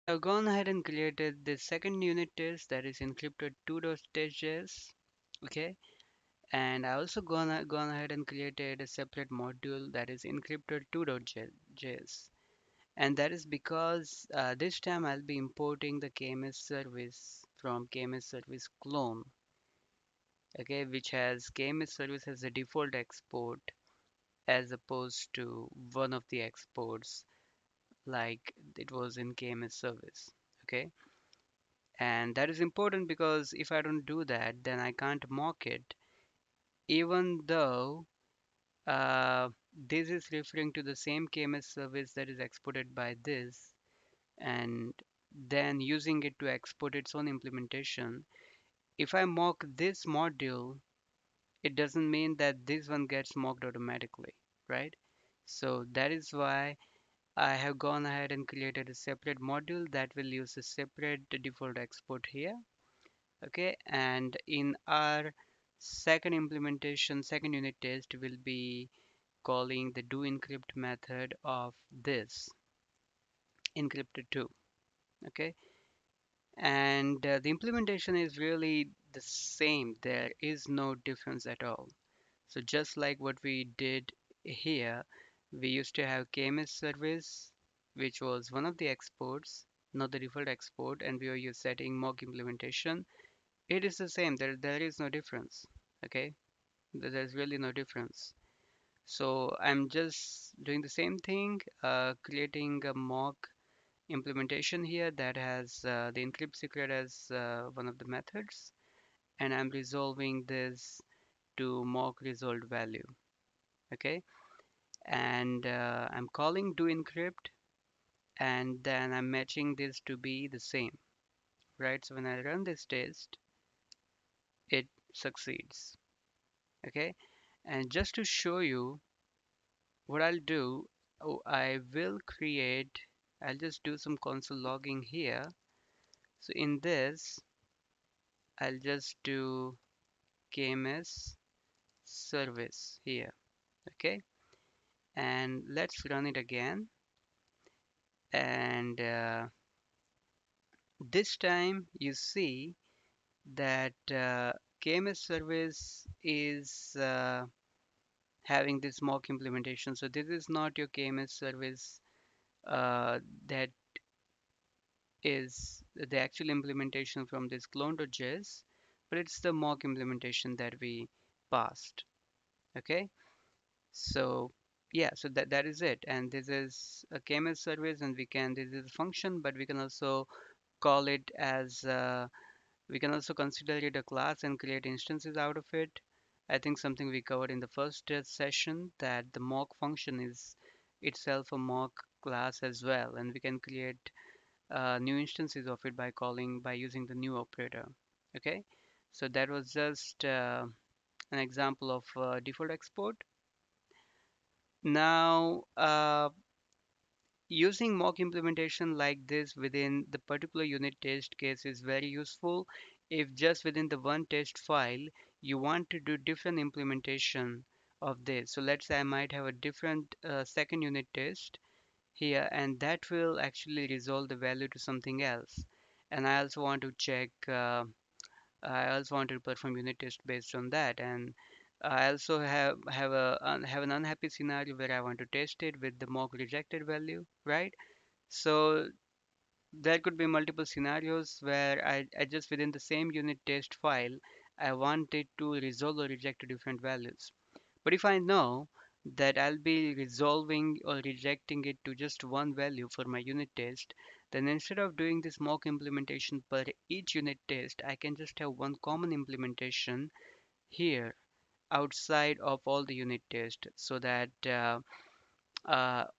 I've gone ahead and created the second unit test, that is encrypted2.test.js. Okay, and I also gone ahead and created a separate module, that is encrypted2.js. And that is because this time I'll be importing the KMS service from KMS service clone, okay, which has KMS service as a default export as opposed to one of the exports like it was in KMS service. Okay, and that is important because if I don't do that, then I can't mock it, even though this is referring to the same KMS service that is exported by this, and then using it to export its own implementation. If I mock this module, it doesn't mean that this one gets mocked automatically, right? So that is why I have gone ahead and created a separate module that will use a separate default export here. Okay, and in our second implementation, second unit test, will be calling the doEncrypt method of this encrypted2. Okay, and the implementation is really the same. There is no difference at all. So just like what we did here, we used to have KMS service, which was one of the exports, not the default export, and we were setting mock implementation. It is the same. There is no difference. Okay, there's really no difference. So I'm just doing the same thing, creating a mock implementation here that has the encrypt secret as one of the methods, and I'm resolving this to mock resolved value. Okay, and I'm calling doEncrypt, and then I'm matching this to be the same, right? So when I run this test, it succeeds. Okay, and just to show you what I'll do, oh, I'll just do some console logging here. So in this, I'll just do KMS service here. Okay, and let's run it again. And this time you see that KMS service is having this mock implementation. So this is not your KMS service that is the actual implementation from this clone.js, but it's the mock implementation that we passed. Okay, so yeah, so that is it. And this is a KMS service, and this is a function, but we can also call it as we can also consider it a class and create instances out of it. I think something we covered in the first session, that the mock function is itself a mock class as well, and we can create new instances of it by using the new operator. Okay, so that was just an example of default export. Now, using mock implementation like this within the particular unit test case is very useful if just within the one test file you want to do different implementation of this. So let's say I might have a different second unit test here, and that will actually resolve the value to something else. And I also want to perform unit test based on that. And I also have an unhappy scenario where I want to test it with the mock rejected value, right? So there could be multiple scenarios where I just within the same unit test file, I want it to resolve or reject different values. But if I know that I'll be resolving or rejecting it to just one value for my unit test, then instead of doing this mock implementation per each unit test, I can just have one common implementation here outside of all the unit tests, so that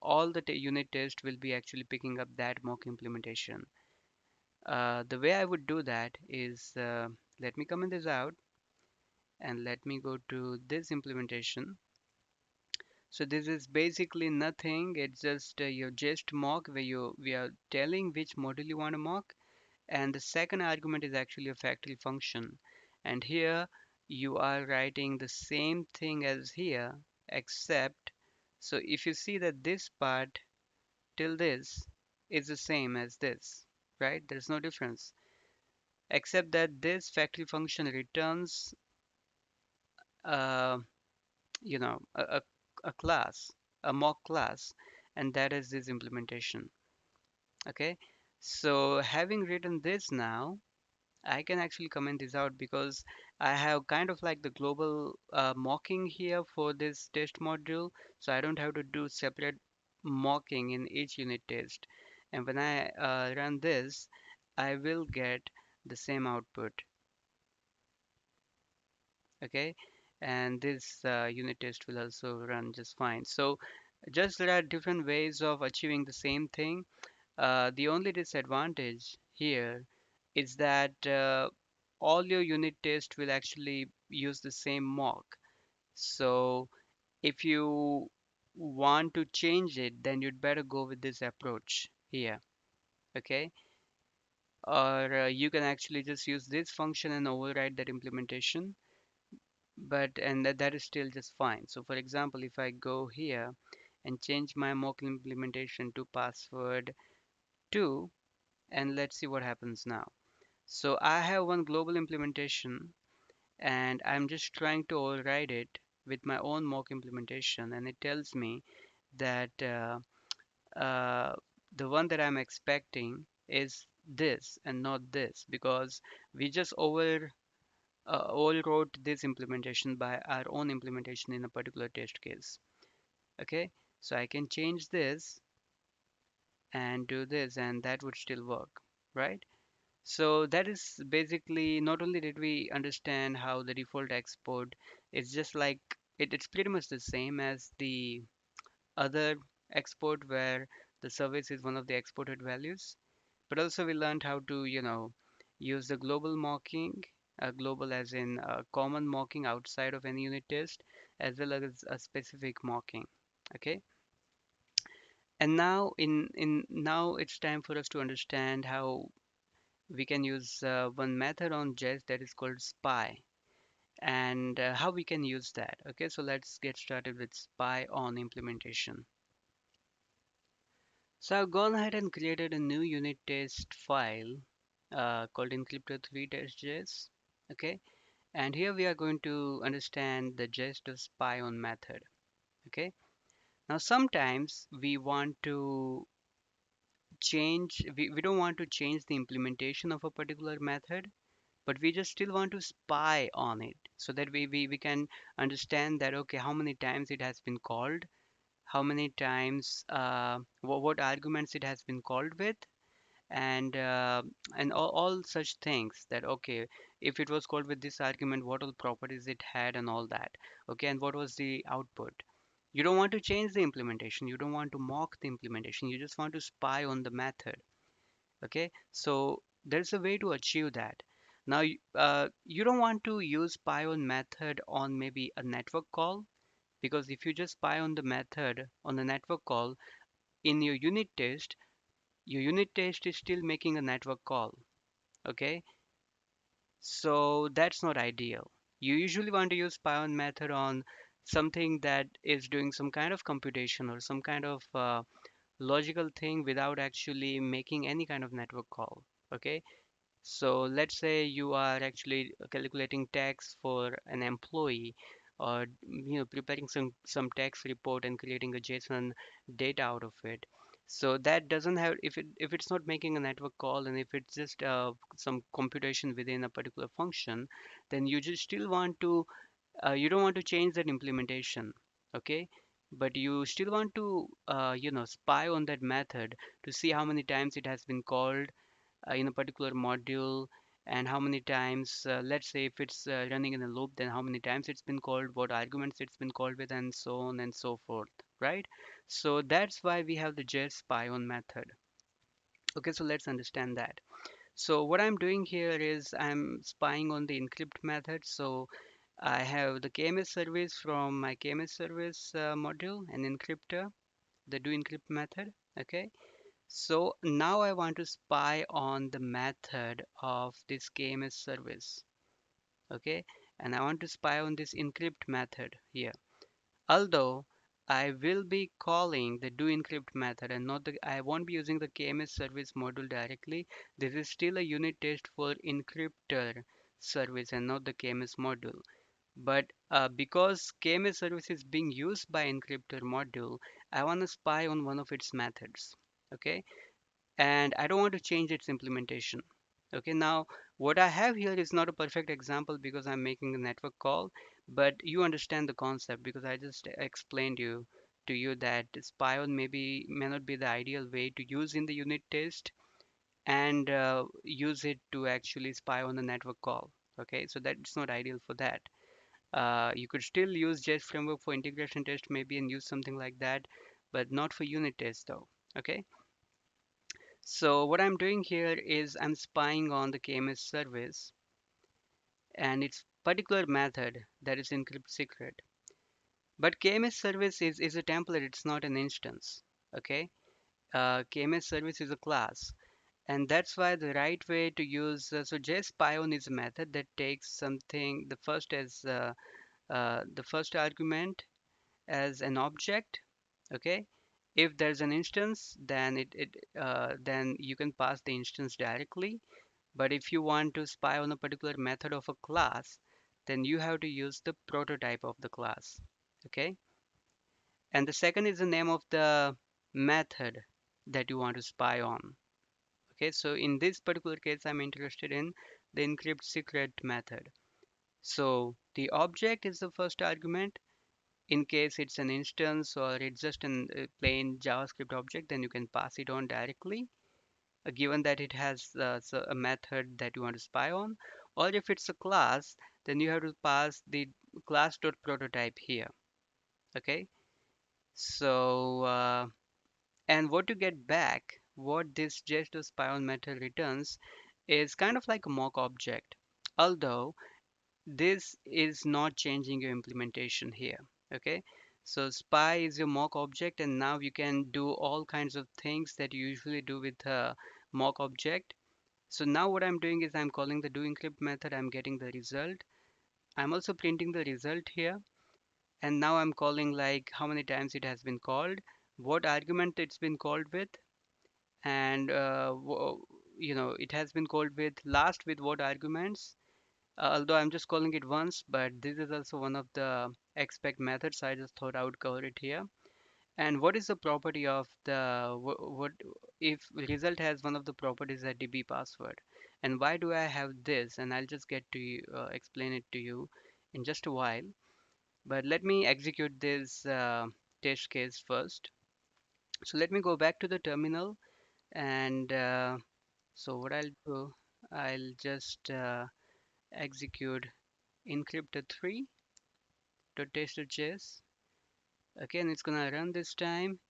all the unit test will be actually picking up that mock implementation. The way I would do that is, let me comment this out and let me go to this implementation. So this is basically nothing. It's just your jest mock where we are telling which model you want to mock, and the second argument is actually a factory function. And here you are writing the same thing as here, except so if you see that this part till this is the same as this. right? There's no difference, except that this factory function returns, uh, a class, a mock class, and that is this implementation. Okay, so having written this now, I can actually comment this out because I have kind of like the global mocking here for this test module, so I don't have to do separate mocking in each unit test. And when I run this, I will get the same output. Okay, and this unit test will also run just fine. So just there are different ways of achieving the same thing. The only disadvantage here is that all your unit tests will actually use the same mock. So if you want to change it, then you'd better go with this approach here. Okay, or you can actually just use this function and override that implementation, but and that is still just fine. So for example, if I go here and change my mock implementation to password 2, and let's see what happens now. So I have one global implementation and I'm just trying to override it with my own mock implementation, and it tells me that uh, the one that I'm expecting is this and not this, because we just overwrote this implementation by our own implementation in a particular test case. Okay, so I can change this and do this, and that would still work, right? So that is basically, not only did we understand how the default export is just like it's pretty much the same as the other export where the service is one of the exported values, but also we learned how to, use the global mocking, global as in common mocking outside of any unit test, as well as a specific mocking. Okay, and now it's time for us to understand how we can use one method on Jest that is called spy, and how we can use that. Okay, so let's get started with spy on implementation. So I've gone ahead and created a new unit test file called encryptor3.js. Okay, and here we are going to understand the jest.spyOn method. Okay, now sometimes we don't want to change the implementation of a particular method, but we just still want to spy on it so that we can understand that okay, how many times it has been called, how many times what arguments it has been called with, and all such things, that okay, if it was called with this argument, what all properties it had and all that. Okay, and what was the output. You don't want to change the implementation, you don't want to mock the implementation, you just want to spy on the method. Okay, so there's a way to achieve that. Now you don't want to use spy on method on maybe a network call, because if you just spy on the method on the network call in your unit test is still making a network call. Okay, so that's not ideal. You usually want to use spy on method on something that is doing some kind of computation or some kind of logical thing without actually making any kind of network call. Okay, so let's say you are actually calculating tax for an employee, or preparing some tax report and creating a JSON data out of it. So that doesn't have, if it's not making a network call, and if it's just some computation within a particular function, then you just still want to you don't want to change that implementation. Okay, but you still want to spy on that method to see how many times it has been called in a particular module, and how many times, let's say if it's running in a loop, then how many times it's been called, what arguments it's been called with, and so on and so forth, right? So that's why we have the jest spy on method. Okay, so let's understand that. So what I'm doing here is I'm spying on the encrypt method. So I have the KMS service from my KMS service module and encryptor, the do encrypt method. Okay, so now I want to spy on the method of this KMS service. Okay, and I want to spy on this encrypt method here. Although I will be calling the doEncrypt method and not the I won't be using the KMS service module directly. This is still a unit test for encryptor service and not the KMS module. But because KMS service is being used by encryptor module, I want to spy on one of its methods. Okay, and I don't want to change its implementation. Okay, now what I have here is not a perfect example because I'm making a network call, but you understand the concept because I just explained to you that spy on may not be the ideal way to use in the unit test and use it to actually spy on a network call. Okay, so that's not ideal for that. You could still use Jest framework for integration test maybe and use something like that, but not for unit test though. Okay, so what I'm doing here is I'm spying on the KMS service and its particular method that is encrypt secret. But KMS service is a template, it's not an instance. Okay, KMS service is a class, and that's why the right way to use so JSPyOn is a method that takes something the first argument as an object. Okay, if there's an instance, then you can pass the instance directly. But if you want to spy on a particular method of a class, then you have to use the prototype of the class. Okay. And the second is the name of the method that you want to spy on. Okay. So in this particular case, I'm interested in the encrypt secret method. So the object is the first argument. In case it's an instance or it's just a plain JavaScript object, then you can pass it on directly given that it has a method that you want to spy on, or if it's a class, then you have to pass the class.prototype here. Okay, so and what you get back, what this jest.spyOn method returns is kind of like a mock object, although this is not changing your implementation here. Okay, so spy is your mock object, and now you can do all kinds of things that you usually do with a mock object. So now what I'm doing is I'm calling the doEncrypt method. I'm getting the result. I'm also printing the result here. And now I'm calling like how many times it has been called, what argument it's been called with, and it has been called with last with what arguments. Although I'm just calling it once, but this is also one of the expect methods. I just thought I would cover it here. And what is the property of the what if result has one of the properties that DB password? And why do I have this? And I'll just get to explain it to you in just a while. But let me execute this test case first. So let me go back to the terminal and so what I'll do, I'll just execute encrypted3.test.js. Okay, and it's gonna run this time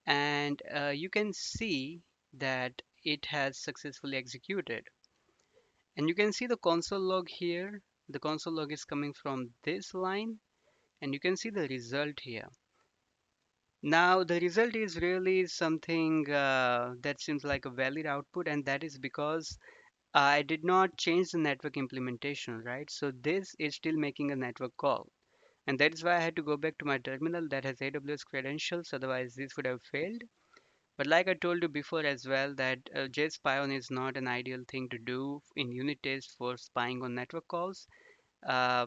and you can see that it has successfully executed, and you can see the console log here. The console log is coming from this line and you can see the result here. Now the result is really something that seems like a valid output, and that is because I did not change the network implementation, right? So this is still making a network call, and that is why I had to go back to my terminal that has AWS credentials, otherwise this would have failed. But like I told you before as well, that JSPyOn is not an ideal thing to do in unit tests for spying on network calls. Uh,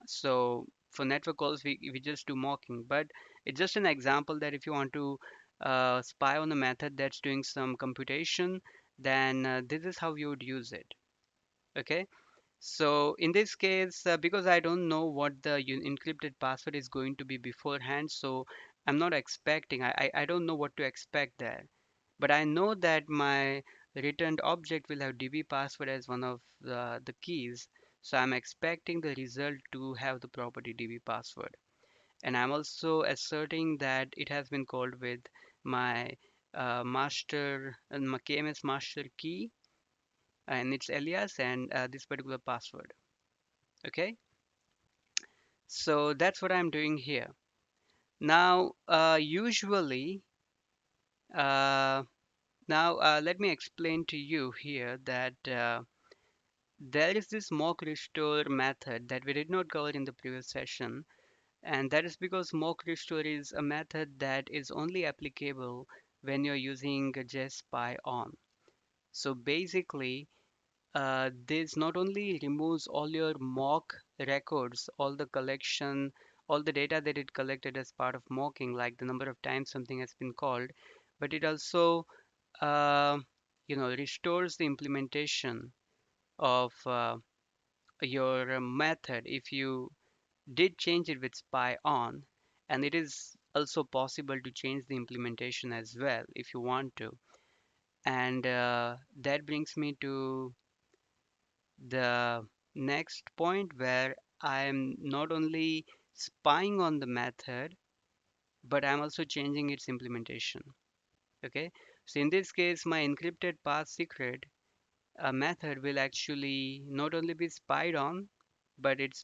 so for network calls, we just do mocking. But it's just an example that if you want to spy on a method that's doing some computation, then this is how you would use it. Okay. So in this case, because I don't know what the encrypted password is going to be beforehand, so I'm not expecting, I don't know what to expect there. But I know that my returned object will have DB password as one of the keys. So I'm expecting the result to have the property DB password. And I'm also asserting that it has been called with my master and my KMS master key and its alias and this particular password. Okay, so that's what I'm doing here. Now, usually, uh, let me explain to you here that there is this mock restore method that we did not cover in the previous session. And that is because mockRestore is a method that is only applicable when you're using jest.spyOn. So basically, this not only removes all your mock records, all the collection, all the data that it collected as part of mocking, like the number of times something has been called, but it also, uh, restores the implementation of your method if you did change it with spy on, and it is also possible to change the implementation as well if you want to. And that brings me to the next point where I'm not only spying on the method, but I'm also changing its implementation. Okay, so in this case, my encrypted path secret method will actually not only be spied on, but its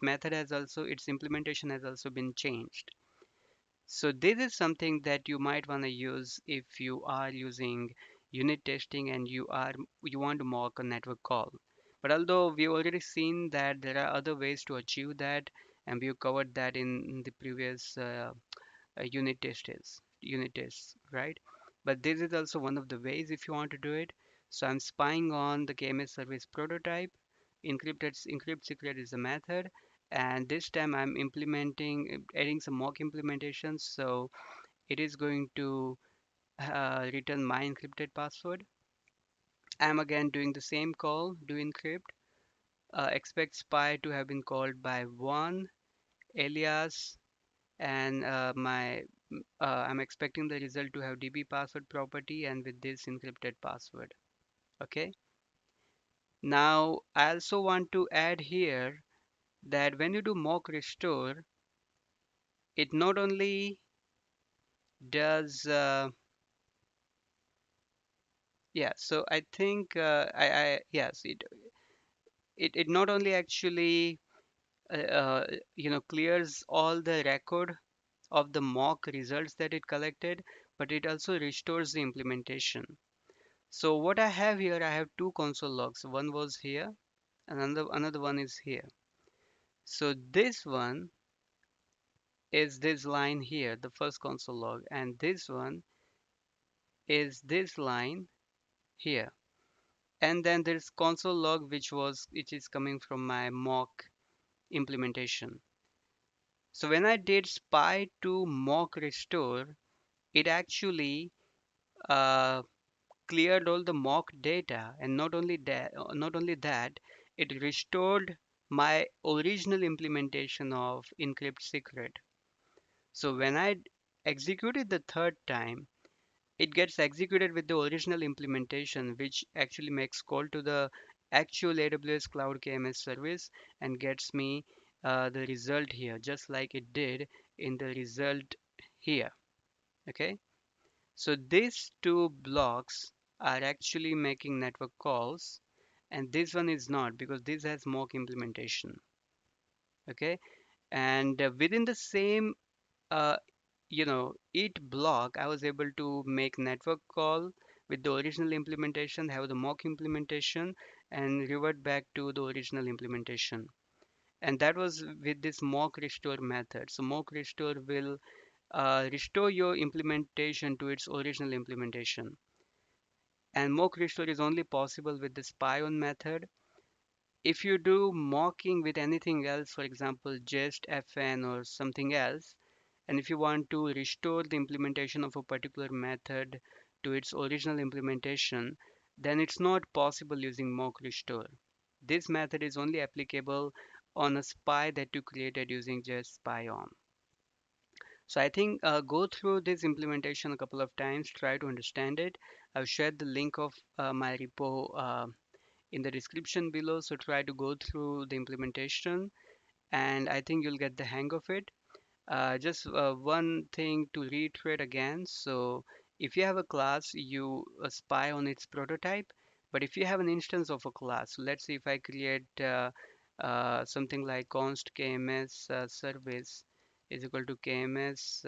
implementation has also been changed. So this is something that you might want to use if you are using unit testing and you want to mock a network call. But although we've already seen that there are other ways to achieve that, and we've covered that in the previous unit tests, right? But this is also one of the ways if you want to do it. So I'm spying on the KMS service prototype. Encrypt secret is the method, and this time I'm adding some mock implementations. So it is going to return my encrypted password. I'm again doing the same call, do encrypt. Expect spy to have been called by one alias, and I'm expecting the result to have db password property and with this encrypted password. Okay. Now I also want to add here that when you do mock restore, it not only does yeah. So I think I yes it not only actually clears all the record of the mock results that it collected, but it also restores the implementation. So what I have here, I have two console logs. One was here, and another one is here. So this one is this line here, the first console log, and this one is this line here. And then there's console log which is coming from my mock implementation. So when I did spy to mock restore, it actually uh, cleared all the mock data, and not only that, it restored my original implementation of encrypt secret. So when I executed the third time, it gets executed with the original implementation, which actually makes call to the actual AWS Cloud KMS service and gets me the result here, just like it did in the result here. Okay. So these two blocks are actually making network calls, and this one is not because this has mock implementation. Okay, and within the same uh, it block, I was able to make network call with the original implementation, have the mock implementation, and revert back to the original implementation. And that was with this mock restore method. So mock restore will restore your implementation to its original implementation. And mock restore is only possible with the spy-on method. If you do mocking with anything else, for example, jest.fn or something else, and if you want to restore the implementation of a particular method to its original implementation, then it's not possible using mock restore. This method is only applicable on a spy that you created using just spy-on. So I think go through this implementation a couple of times, try to understand it. I've shared the link of my repo in the description below, so try to go through the implementation, and I think you'll get the hang of it. Just one thing to reiterate again. So if you have a class, you spy on its prototype. But if you have an instance of a class, so let's say if I create something like const kms service is equal to kms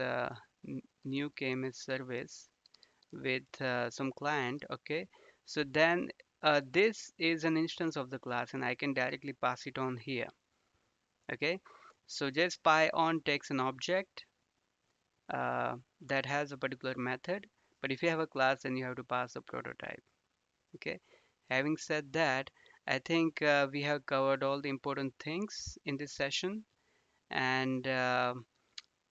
new kms service with some client, okay? So then this is an instance of the class, and I can directly pass it on here, okay? So just.spyOn takes an object that has a particular method, but if you have a class, then you have to pass a prototype. Okay. Having said that, I think we have covered all the important things in this session, and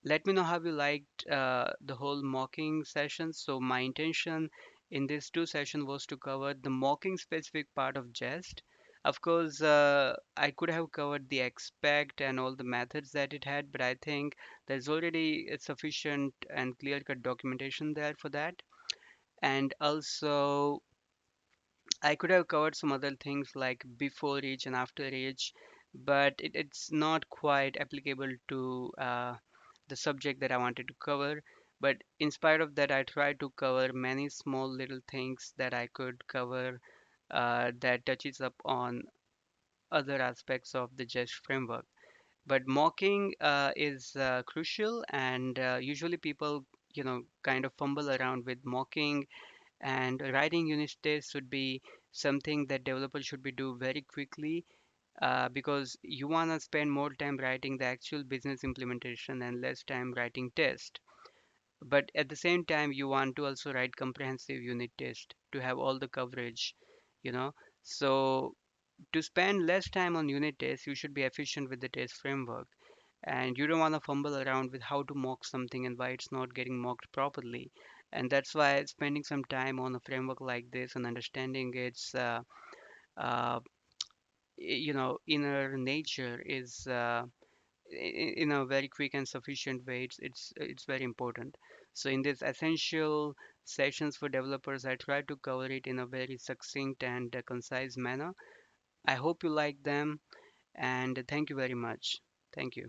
let me know how you liked the whole mocking session. So my intention in these two sessions was to cover the mocking specific part of Jest. Of course, I could have covered the expect and all the methods that it had, but I think there's already a sufficient and clear-cut documentation there for that. And also, I could have covered some other things like before each and after each, but it's not quite applicable to the subject that I wanted to cover. But in spite of that, I tried to cover many small little things that I could cover that touches up on other aspects of the Jest framework. But mocking is crucial, and usually people, kind of fumble around with mocking, and writing unit tests should be something that developers should be do very quickly because you want to spend more time writing the actual business implementation and less time writing test. But at the same time, you want to also write comprehensive unit test to have all the coverage, you know. So to spend less time on unit tests, you should be efficient with the test framework, and you don't want to fumble around with how to mock something and why it's not getting mocked properly. And that's why spending some time on a framework like this and understanding its uh, inner nature is in a very quick and sufficient way, it's very important. So in this essential sessions for developers, I try to cover it in a very succinct and concise manner. I hope you like them, and thank you very much. Thank you.